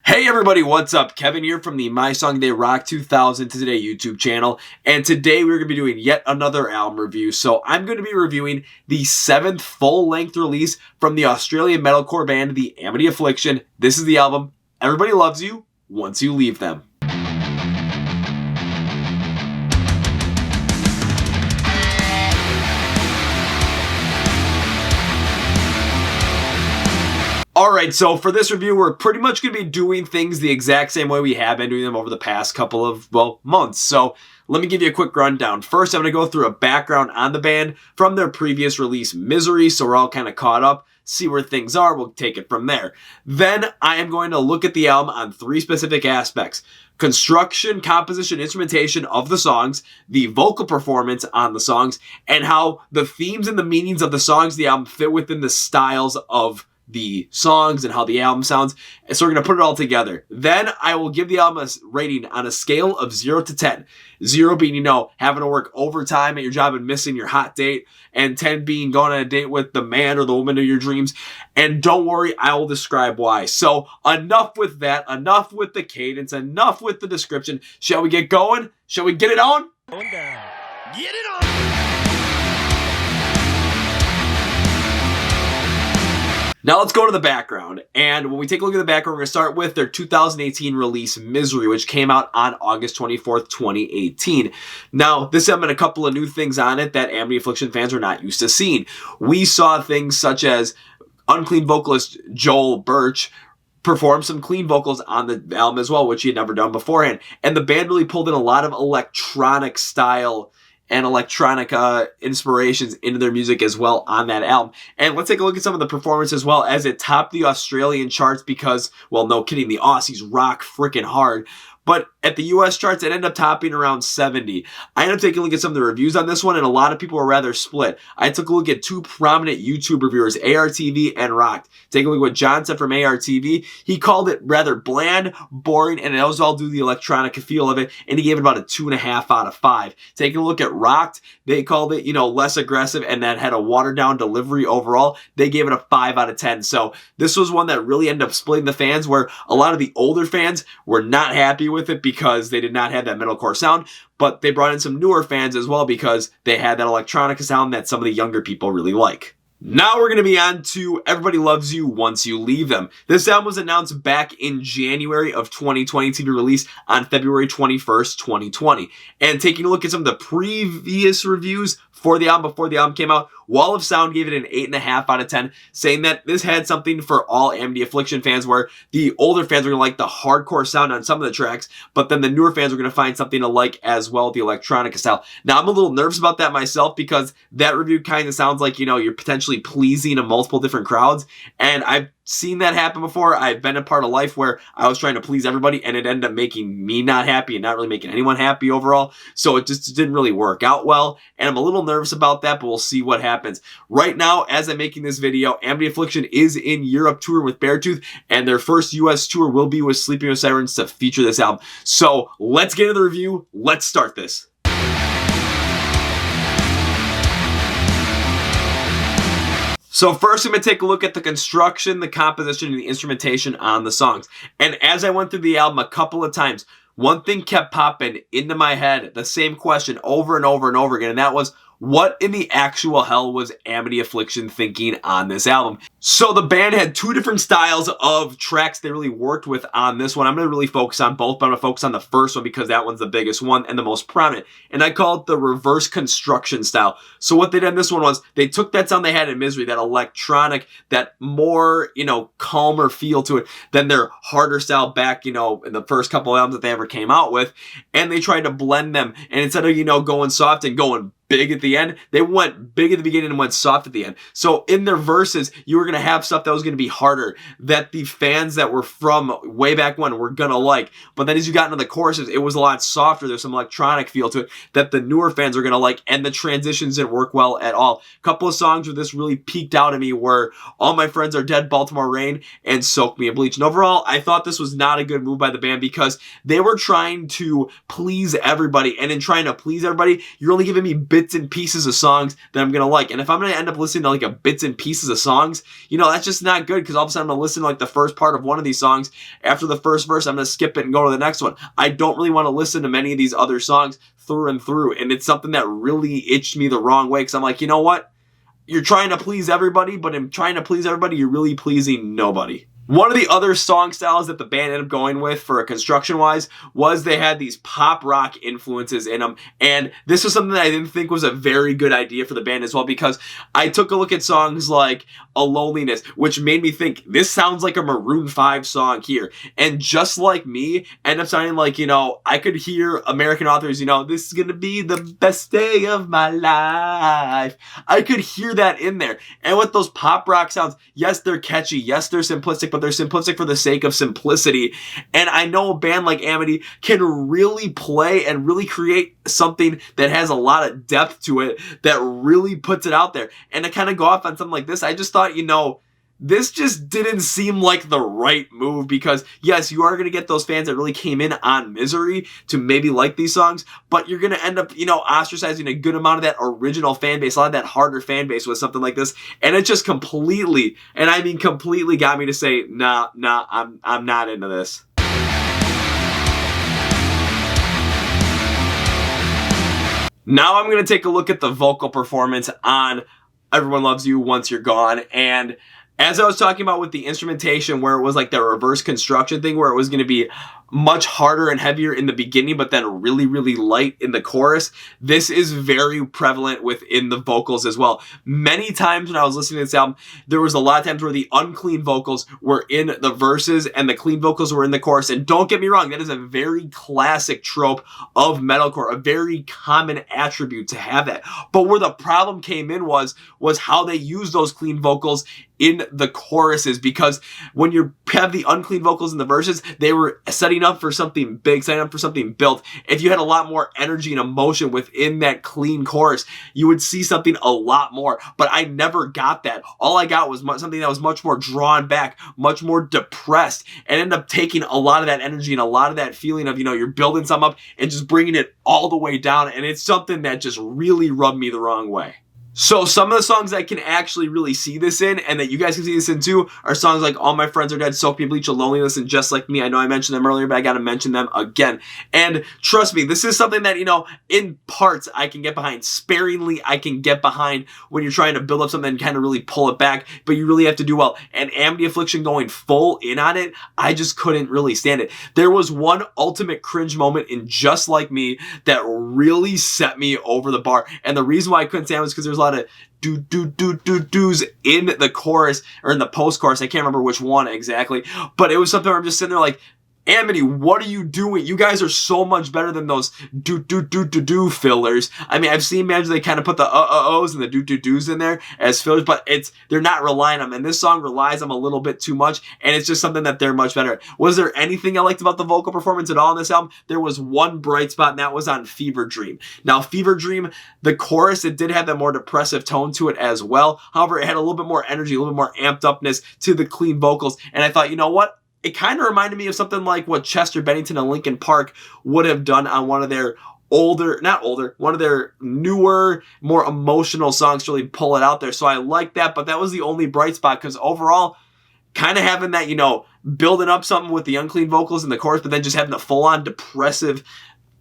Hey everybody, what's up? Kevin here from the My Song Day Rock 2000 to Today YouTube channel, and today we're going to be doing yet another album review. So I'm going to be reviewing the 7th full-length release from the Australian metalcore band, the Amity Affliction. This is the album Everybody Loves You Once You Leave Them. Alright, so for this review, we're pretty much going to be doing things the exact same way we have been doing them over the past couple of, months. So let me give you a quick rundown. First, I'm going to go through a background on the band from their previous release, Misery, so we're all kind of caught up, see where things are, we'll take it from there. Then I am going to look at the album on 3 specific aspects: construction, composition, instrumentation of the songs, the vocal performance on the songs, and how the themes and the meanings of the songs of the album fit within the styles of the songs and how the album sounds. So we're going to put it all together. Then I will give the album a rating on a scale of 0 to 10. 0 being, having to work overtime at your job and missing your hot date, and 10 being going on a date with the man or the woman of your dreams. And don't worry, I will describe why. So enough with that, enough with the cadence, enough with the description. Shall we get going? Shall we get it on? Going down. Get it on! Now let's go to the background, and when we take a look at the background, we're going to start with their 2018 release, Misery, which came out on August 24th, 2018. Now, this album had a couple of new things on it that Amity Affliction fans are not used to seeing. We saw things such as unclean vocalist Joel Birch perform some clean vocals on the album as well, which he had never done beforehand. And the band really pulled in a lot of electronic style and electronic inspirations into their music as well on that album. And let's take a look at some of the performance as well, as it topped the Australian charts because, well, no kidding, the Aussies rock freaking hard. But at the US charts, it ended up topping around 70. I ended up taking a look at some of the reviews on this one, and a lot of people were rather split. I took a look at 2 prominent YouTube reviewers, ARTV and Rocked. Take a look at what John said from ARTV. He called it rather bland, boring, and it was all due to the electronic feel of it, and he gave it about a 2.5 out of 5. Taking a look at Rocked, they called it, less aggressive, and that had a watered-down delivery overall. They gave it a 5 out of 10. So this was one that really ended up splitting the fans, where a lot of the older fans were not happy with it because they did not have that metalcore sound, but they brought in some newer fans as well because they had that electronica sound that some of the younger people really like. Now we're going to be on to Everybody Loves You Once You Leave Them. This album was announced back in January of 2020 to be released on February 21st, 2020. And taking a look at some of the previous reviews for the album before the album came out, Wall of Sound gave it an 8.5 out of 10, saying that this had something for all Amity Affliction fans, where the older fans were going to like the hardcore sound on some of the tracks, but then the newer fans were going to find something to like as well, the electronica style. Now, I'm a little nervous about that myself because that review kind of sounds like, you're potentially pleasing a multiple different crowds, and I've seen that happen before. I've been a part of life where I was trying to please everybody, and it ended up making me not happy and not really making anyone happy overall. So it just didn't really work out well, and I'm a little nervous about that, but we'll see what happens. Right now, as I'm making this video, Amity Affliction is in Europe touring with Beartooth, and their first US tour will be with Sleeping with Sirens to feature this album. So let's get into the review. Let's start this. So first, I'm going to take a look at the construction, the composition, and the instrumentation on the songs. And as I went through the album a couple of times, one thing kept popping into my head, the same question over and over and over again, and that was, what in the actual hell was Amity Affliction thinking on this album? So the band had 2 different styles of tracks they really worked with on this one. I'm going to really focus on both, but I'm going to focus on the first one because that one's the biggest one and the most prominent. And I call it the reverse construction style. So what they did in this one was they took that sound they had in Misery, that electronic, that more, calmer feel to it than their harder style back, in the first couple of albums that they ever came out with. And they tried to blend them. And instead of, going soft and going big at the end, they went big at the beginning and went soft at the end. So in their verses, you were going to have stuff that was going to be harder, that the fans that were from way back when were going to like. But then as you got into the choruses, it was a lot softer. There's some electronic feel to it that the newer fans are going to like, and the transitions didn't work well at all. A couple of songs where this really peaked out at me were All My Friends Are Dead, Baltimore Rain, and Soak Me in Bleach. And overall, I thought this was not a good move by the band because they were trying to please everybody. And in trying to please everybody, you're only giving me big bits and pieces of songs that I'm going to like. And if I'm going to end up listening to like a bits and pieces of songs, you know, that's just not good, because all of a sudden I'm going to listen to like the first part of one of these songs. After the first verse, I'm going to skip it and go to the next one. I don't really want to listen to many of these other songs through and through. And it's something that really itched me the wrong way, because I'm like, you know what? You're trying to please everybody, but in trying to please everybody, you're really pleasing nobody. One of the other song styles that the band ended up going with for construction-wise was they had these pop rock influences in them. And this was something that I didn't think was a very good idea for the band as well, because I took a look at songs like A Loneliness, which made me think, this sounds like a Maroon 5 song here. And Just Like Me ended up sounding like, you know, I could hear American Authors, you know, this is going to be the best day of my life. I could hear that in there. And with those pop rock sounds, yes, they're catchy. Yes, they're simplistic, but they're simplistic for the sake of simplicity. And I know a band like Amity can really play and really create something that has a lot of depth to it, that really puts it out there. And to kind of go off on something like this, I just thought, you know, this just didn't seem like the right move, because yes, you are going to get those fans that really came in on Misery to maybe like these songs, but you're going to end up, you know, ostracizing a good amount of that original fan base, a lot of that harder fan base with something like this. And it just completely, and I mean completely, got me to say, nah, I'm not into this. Now I'm going to take a look at the vocal performance on Everyone Loves You Once You're Gone. And as I was talking about with the instrumentation, where it was like the reverse construction thing, where it was going to be much harder and heavier in the beginning, but then really, really light in the chorus, this is very prevalent within the vocals as well. Many times when I was listening to this album, there was a lot of times where the unclean vocals were in the verses and the clean vocals were in the chorus. And don't get me wrong, that is a very classic trope of metalcore, a very common attribute to have that. But where the problem came in was how they use those clean vocals in the choruses, because when you have the unclean vocals in the verses, they were setting up for something big, setting up for something built. If you had a lot more energy and emotion within that clean chorus, you would see something a lot more. But I never got that. All I got was something that was much more drawn back, much more depressed, and ended up taking a lot of that energy and a lot of that feeling of, you know, you're building something up and just bringing it all the way down. And it's something that just really rubbed me the wrong way. So some of the songs I can actually really see this in, and that you guys can see this in too, are songs like All My Friends Are Dead, Soak Me, Bleach, Loneliness, and Just Like Me. I know I mentioned them earlier, but I gotta mention them again. And trust me, this is something that, you know, in parts I can get behind. Sparingly I can get behind when you're trying to build up something and kind of really pull it back, but you really have to do well. And Amity Affliction going full in on it, I just couldn't really stand it. There was one ultimate cringe moment in Just Like Me that really set me over the bar. And the reason why I couldn't stand it was because there's a lot of do's in the chorus, or in the post-chorus. I can't remember which one exactly, but it was something where I'm just sitting there like, Amity, what are you doing? You guys are so much better than those do fillers. I mean, I've seen bands they kind of put the ohs and the do's in there as fillers, but they're not relying on them. And this song relies on them a little bit too much, and it's just something that they're much better at. Was there anything I liked about the vocal performance at all on this album? There was one bright spot, and that was on Fever Dream. Now, Fever Dream, the chorus, it did have that more depressive tone to it as well. However, it had a little bit more energy, a little bit more amped upness to the clean vocals, and I thought, you know what? It kind of reminded me of something like what Chester Bennington and Linkin Park would have done on one of their one of their newer, more emotional songs to really pull it out there. So I like that, but that was the only bright spot, because overall, kind of having that, you know, building up something with the unclean vocals in the chorus, but then just having a full-on depressive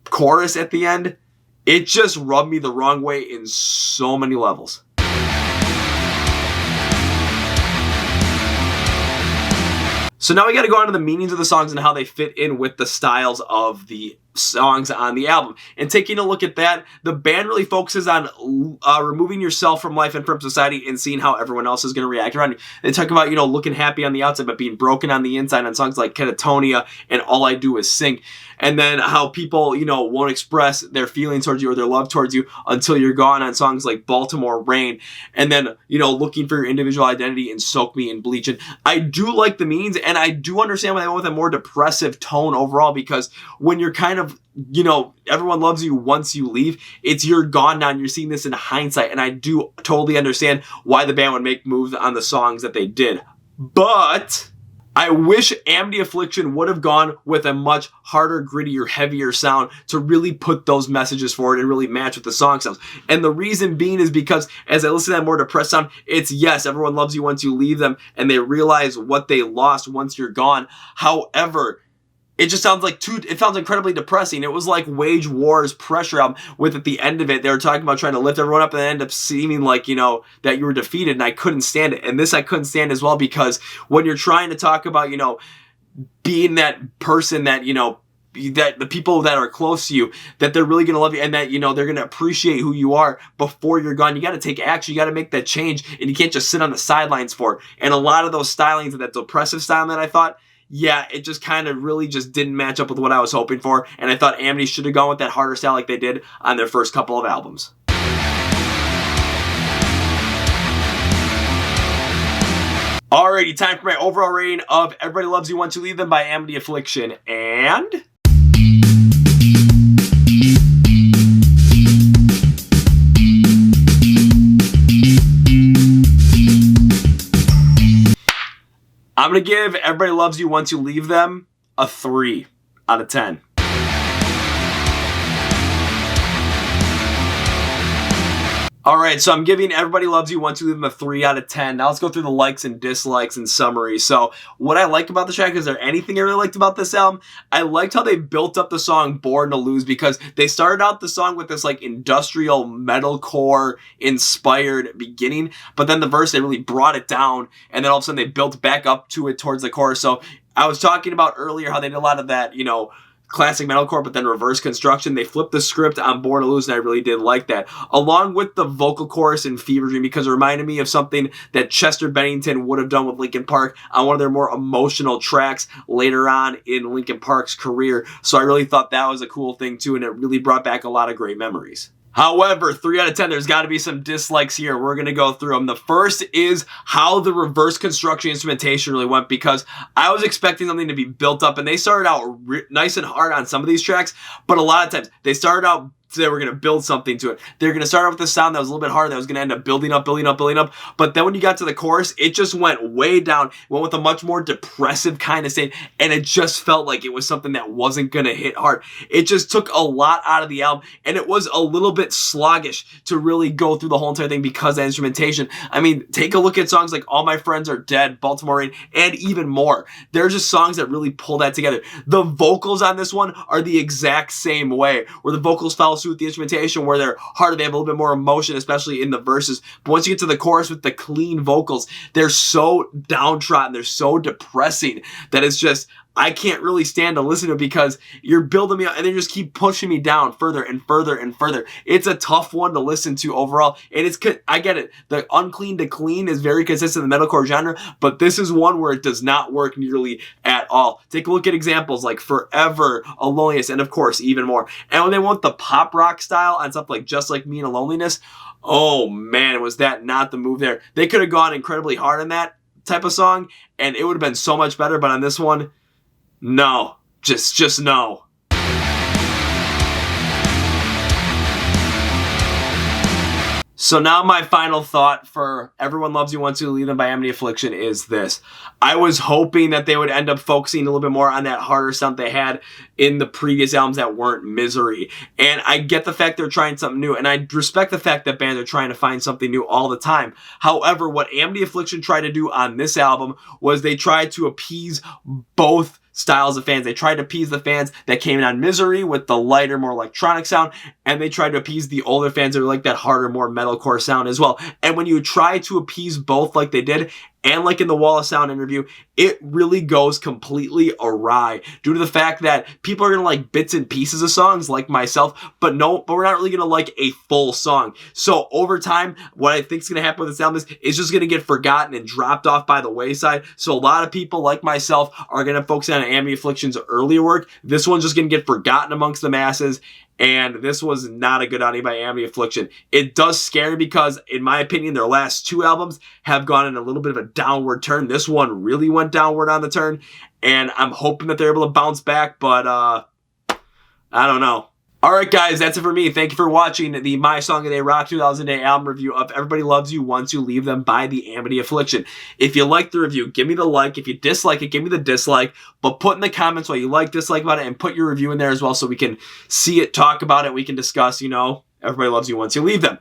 chorus at the end, it just rubbed me the wrong way in so many levels. So now we got to go on to the meanings of the songs and how they fit in with the styles of the songs on the album. And taking a look at that, the band really focuses on removing yourself from life and from society and seeing how everyone else is going to react around you. They talk about, you know, looking happy on the outside but being broken on the inside on songs like Catatonia and All I Do Is Sing. And then how people, you know, won't express their feelings towards you or their love towards you until you're gone on songs like Baltimore Rain. And then, you know, looking for your individual identity in Soak Me and Bleach. And I do like the meanings, and I do understand why they went with a more depressive tone overall, because when you're kind of, you know, everyone loves you once you leave, it's you're gone now, and you're seeing this in hindsight. And I do totally understand why the band would make moves on the songs that they did. But I wish Amity Affliction would have gone with a much harder, grittier, heavier sound to really put those messages forward and really match with the song sounds. And the reason being is because as I listen to that more depressed sound, it's yes, everyone loves you once you leave them and they realize what they lost once you're gone. However, it just sounds like it sounds incredibly depressing. It was like Wage War's Pressure album with at the end of it, they were talking about trying to lift everyone up and it ended up seeming like, that you were defeated, and I couldn't stand it. And this I couldn't stand as well, because when you're trying to talk about, being that person that, that the people that are close to you, that they're really going to love you and that, they're going to appreciate who you are before you're gone. You got to take action. You got to make that change, and you can't just sit on the sidelines for it. And a lot of those stylings of that depressive style that I thought, yeah, it just kind of really just didn't match up with what I was hoping for. And I thought Amity should have gone with that harder style like they did on their first couple of albums. Alrighty, time for my overall rating of Everybody Loves You Once You Leave Them by Amity Affliction. And I'm going to give Everybody Loves You Once You Leave Them a 3 out of 10. Alright, so I'm giving Everybody Loves You Once You Leave Them a 3 out of 10. Now let's go through the likes and dislikes and summary. So, what I like about the track, is there anything I really liked about this album? I liked how they built up the song Born to Lose, because they started out the song with this like industrial metalcore inspired beginning, but then the verse, they really brought it down, and then all of a sudden they built back up to it towards the chorus. So, I was talking about earlier how they did a lot of that, classic metalcore, but then reverse construction. They flipped the script on Born to Lose, and I really did like that. Along with the vocal chorus in Fever Dream, because it reminded me of something that Chester Bennington would have done with Linkin Park on one of their more emotional tracks later on in Linkin Park's career. So I really thought that was a cool thing too, and it really brought back a lot of great memories. However, 3 out of 10, there's got to be some dislikes here. We're going to go through them. The first is how the reverse construction instrumentation really went, because I was expecting something to be built up, and they started out nice and hard on some of these tracks, but a lot of times they started out, they were going to build something to it. They're going to start off with a sound that was a little bit harder, that was going to end up building up. But then when you got to the chorus, it just went way down, went with a much more depressive kind of state, and it just felt like it was something that wasn't going to hit hard. It just took a lot out of the album, and it was a little bit sluggish to really go through the whole entire thing because of the instrumentation. I mean, take a look at songs like All My Friends Are Dead, Baltimore Rain, and even more. They're just songs that really pull that together. The vocals on this one are the exact same way, where the vocals follow suit with the instrumentation, where they're harder, they have a little bit more emotion, especially in the verses. But once you get to the chorus with the clean vocals, they're so downtrodden, they're so depressing that it's just, I can't really stand to listen to it, because you're building me up and they just keep pushing me down further and further and further. It's a tough one to listen to overall, and I get it. The unclean to clean is very consistent in the metalcore genre, but this is one where it does not work nearly at all. Take a look at examples like Forever, Aloneness, and of course, Even More. And when they went the pop rock style on stuff like Just Like Me and Loneliness, oh man, was that not the move there? They could have gone incredibly hard on that type of song, and it would have been so much better, but on this one, no, just no. So now my final thought for Everyone Loves You Once You Leave Them by Amity Affliction is this. I was hoping that they would end up focusing a little bit more on that harder sound they had in the previous albums that weren't Misery. And I get the fact they're trying something new, and I respect the fact that bands are trying to find something new all the time. However, what Amity Affliction tried to do on this album was they tried to appease both styles of fans. They tried to appease the fans that came in on Misery with the lighter, more electronic sound, and they tried to appease the older fans that are like that harder, more metalcore sound as well. And when you try to appease both like they did, and like in the Wall of Sound interview, it really goes completely awry due to the fact that people are going to like bits and pieces of songs like myself, but we're not really going to like a full song. So over time, what I think is going to happen with this album is it's just going to get forgotten and dropped off by the wayside. So a lot of people like myself are going to focus on Amity Affliction's earlier work. This one's just going to get forgotten amongst the masses. And this was not a good outing by Amity Affliction. It does scare me because, in my opinion, their last 2 albums have gone in a little bit of a downward turn. This one really went downward on the turn, and I'm hoping that they're able to bounce back, but I don't know. Alright guys, that's it for me. Thank you for watching the My Song of the Day Rock 2000 Day album review of Everybody Loves You Once You Leave Them by the Amity Affliction. If you like the review, give me the like. If you dislike it, give me the dislike. But put in the comments what you like, dislike about it, and put your review in there as well so we can see it, talk about it, we can discuss, you know, Everybody Loves You Once You Leave Them.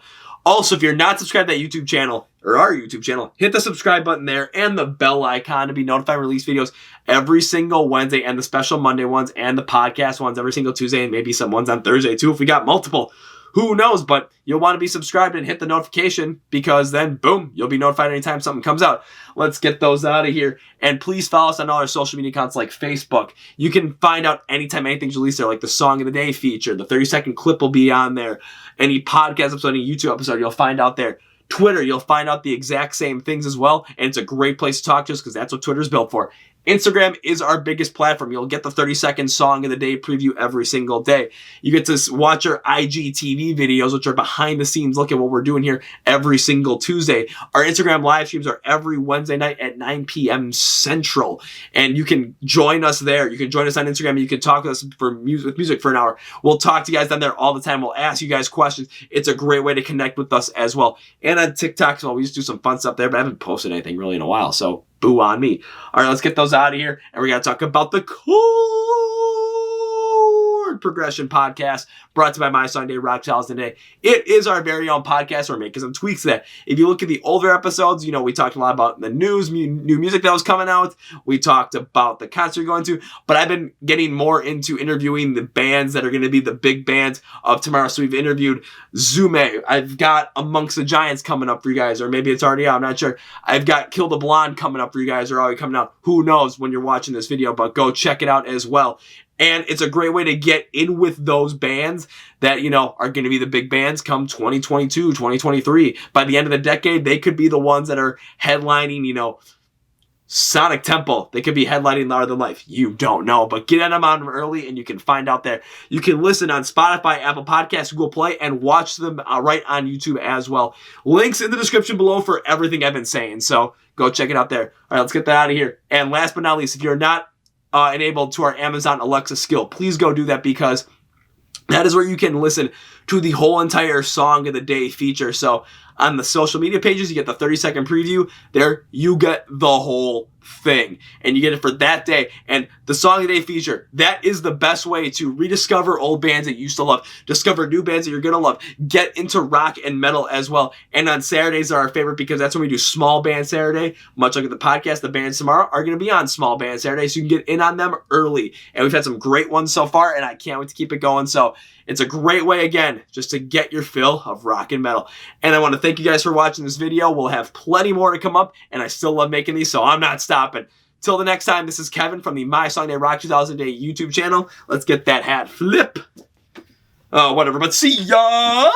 Also, if you're not subscribed to that YouTube channel, or our YouTube channel, hit the subscribe button there and the bell icon to be notified when release videos every single Wednesday, and the special Monday ones and the podcast ones every single Tuesday, and maybe some ones on Thursday too if we got multiple. Who knows? But you'll want to be subscribed and hit the notification, because then, boom, you'll be notified anytime something comes out. Let's get those out of here. And please follow us on all our social media accounts like Facebook. You can find out anytime anything's released there, like the Song of the Day feature. The 30-second clip will be on there. Any podcast episode, any YouTube episode, you'll find out there. Twitter, you'll find out the exact same things as well. And it's a great place to talk to us because that's what Twitter's built for. Instagram is our biggest platform. You'll get the 30-second Song of the Day preview every single day. You get to watch our IGTV videos, which are behind the scenes. Look at what we're doing here every single Tuesday. Our Instagram live streams are every Wednesday night at 9 p.m. Central. And you can join us there. You can join us on Instagram. You can talk with us with music for an hour. We'll talk to you guys down there all the time. We'll ask you guys questions. It's a great way to connect with us as well. And on TikTok as well. We just do some fun stuff there, but I haven't posted anything really in a while. So boo on me. All right, let's get those out of here. And we got to talk about the Chord Progression Podcast, brought to you by My Song Day Rock 2000 Day. It is our very own podcast. We're making some tweaks to that. If you look at the older episodes, you know, we talked a lot about the news, new music that was coming out. We talked about the concert you're going to. But I've been getting more into interviewing the bands that are going to be the big bands of tomorrow. So we've interviewed Zume. I've got Amongst the Giants coming up for you guys, or maybe it's already out. I'm not sure. I've got Kill the Blonde coming up for you guys, or already coming out. Who knows when you're watching this video, but go check it out as well. And it's a great way to get in with those bands that, you know, are going to be the big bands come 2022, 2023. By the end of the decade, they could be the ones that are headlining, you know, Sonic Temple. They could be headlining Louder Than Life. You don't know, but get them on them early and you can find out there. You can listen on Spotify, Apple Podcasts, Google Play, and watch them right on YouTube as well. Links in the description below for everything I've been saying. So go check it out there. All right, let's get that out of here. And last but not least, if you're not enabled to our Amazon Alexa skill, please go do that, because that is where you can listen to the whole entire Song of the Day feature. So on the social media pages, you get the 30-second preview. There, you get the whole thing. And you get it for that day. And the Song of the Day feature, that is the best way to rediscover old bands that you used to love. Discover new bands that you're going to love. Get into rock and metal as well. And on Saturdays are our favorite, because that's when we do Small Band Saturday. Much like the podcast, the bands tomorrow are going to be on Small Band Saturday, so you can get in on them early. And we've had some great ones so far, and I can't wait to keep it going. So it's a great way, again, just to get your fill of rock and metal. And I want to thank you guys for watching this video. We'll have plenty more to come up, and I still love making these, so I'm not stopping. Till the next time, this is Kevin from the My Song Day Rock 2000 Day YouTube channel. Let's get that hat flip. Whatever, but see ya!